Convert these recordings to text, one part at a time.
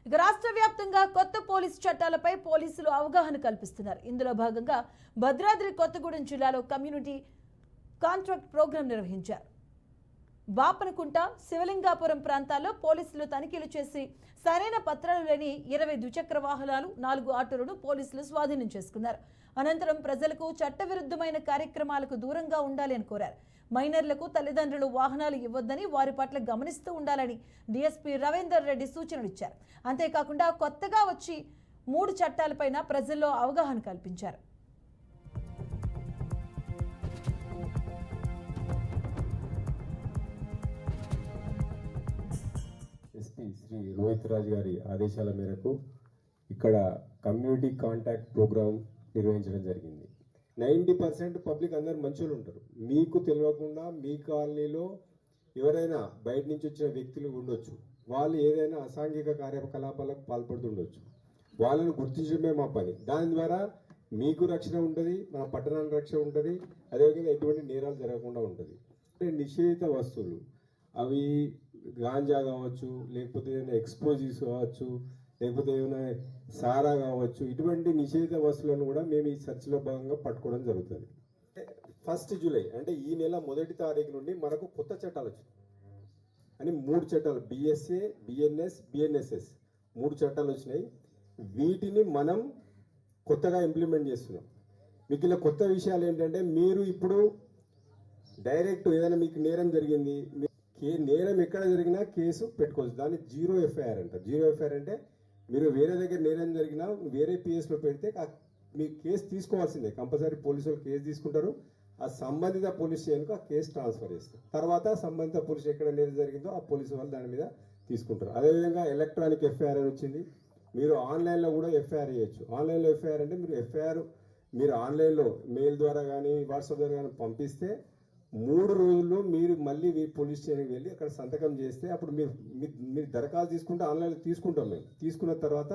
ఇక రాష్ట్ర వ్యాప్తంగా కొత్త పోలీసు చట్టాలపై పోలీసులు అవగాహన కల్పిస్తున్నారు. ఇందులో భాగంగా భద్రాద్రి కొత్తగూడెం జిల్లాలో కమ్యూనిటీ కాంట్రాక్ట్ ప్రోగ్రాం నిర్వహించారు. బాపనకుంట, శివలింగాపురం ప్రాంతాల్లో పోలీసులు తనిఖీలు చేసి సరైన పత్రాలు లేని 20 ద్విచక్ర వాహనాలు, 4 ఆటోలను పోలీసులు స్వాధీనం చేసుకున్నారు. అనంతరం ప్రజలకు చట్టవిరుద్ధమైన కార్యక్రమాలకు దూరంగా ఉండాలి అని కోరారు. మైనర్లకు తల్లిదండ్రులు వాహనాలు ఇవ్వొద్దని, వారి పట్ల గమనిస్తూ ఉండాలని డీఎస్పీ రవీందర్ రెడ్డి సూచనలు ఇచ్చారు. అంతేకాకుండా కొత్తగా వచ్చి 3 చట్టాలపైన ప్రజల్లో అవగాహన కల్పించారు. ఎస్పీ శ్రీ రోహిత్ రాజ్ గారి ఆదేశాల మేరకు ఇక్కడ కమ్యూనిటీ కాంటాక్ట్ ప్రోగ్రాం నిర్వహించడం జరిగింది. 90% పబ్లిక్ అందరు మంచోళ్ళు ఉంటారు. మీకు తెలియకుండా మీ కాలనీలో ఎవరైనా బయట నుంచి వచ్చిన వ్యక్తులు ఉండొచ్చు. వాళ్ళు ఏదైనా అసాంఘిక కార్యకలాపాలకు పాల్పడుతుండొచ్చు. వాళ్ళను గుర్తించడమే మా పని. దాని ద్వారా మీకు రక్షణ ఉంటుంది, మన పట్టణానికి రక్షణ ఉంటుంది, అదేవిధంగా ఎటువంటి నేరాలు జరగకుండా ఉంటుంది. అంటే నిషేధిత వస్తువులు అవి గాంజా కావచ్చు, లేకపోతే ఏదైనా ఎక్స్పోజివ్స్ కావచ్చు, లేకపోతే ఏమైనా సారా కావచ్చు, ఇటువంటి నిషేధిత వస్తువులను కూడా మేము ఈ సెర్చ్లో భాగంగా పట్టుకోవడం జరుగుతుంది. 1 జూలై అంటే ఈ నెల 1వ తారీఖు నుండి మనకు కొత్త చట్టాలు వచ్చినాయి అని 3 చట్టాలు, బిఎస్ఏ, బిఎన్ఎస్, బిఎన్ఎస్ఎస్ 3 చట్టాలు వచ్చినాయి. వీటిని మనం కొత్తగా ఇంప్లిమెంట్ చేస్తున్నాం. మీకు ఇలా కొత్త విషయాలు ఏంటంటే, మీరు ఇప్పుడు డైరెక్ట్ ఏదైనా మీకు నేరం జరిగింది, నేరం ఎక్కడ జరిగినా కేసు పెట్టుకోవచ్చు. దాన్ని 0 ఎఫ్ఐఆర్ అంటారు. 0 ఎఫ్ఐఆర్ అంటే మీరు వేరే దగ్గర నేరం జరిగినా వేరే పిఎస్లో పెడితే మీ కేసు తీసుకోవాల్సిందే. కంపల్సరీ పోలీసులు కేసు తీసుకుంటారు. ఆ సంబంధిత పోలీస్ స్టేషన్కు ఆ కేసు ట్రాన్స్ఫర్ చేస్తారు. తర్వాత సంబంధిత పోలీస్ ఎక్కడ నేరం జరిగిందో ఆ పోలీసు వాళ్ళు దాని మీద తీసుకుంటారు. అదేవిధంగా ఎలక్ట్రానిక్ ఎఫ్ఐఆర్ అని వచ్చింది. మీరు ఆన్లైన్లో కూడా ఎఫ్ఐఆర్ చేయొచ్చు. ఆన్లైన్లో ఎఫ్ఐఆర్ అంటే మీరు ఆన్లైన్లో మెయిల్ ద్వారా కానీ వాట్సాప్ ద్వారా కానీ పంపిస్తే 3 రోజుల్లో మీరు మళ్ళీ మీ పోలీస్ స్టేషన్కి వెళ్ళి అక్కడ సంతకం చేస్తే అప్పుడు మీరు దరఖాస్తు తీసుకుంటే ఆన్లైన్లో తీసుకుంటాం. మేము తీసుకున్న తర్వాత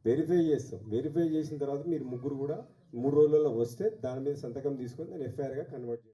వెరిఫై చేస్తాం. వెరిఫై చేసిన తర్వాత మీరు ముగ్గురు కూడా 3 రోజులలో వస్తే దాని మీద సంతకం తీసుకొని దాన్ని ఎఫ్ఐఆర్గా కన్వర్ట్ చేస్తాం.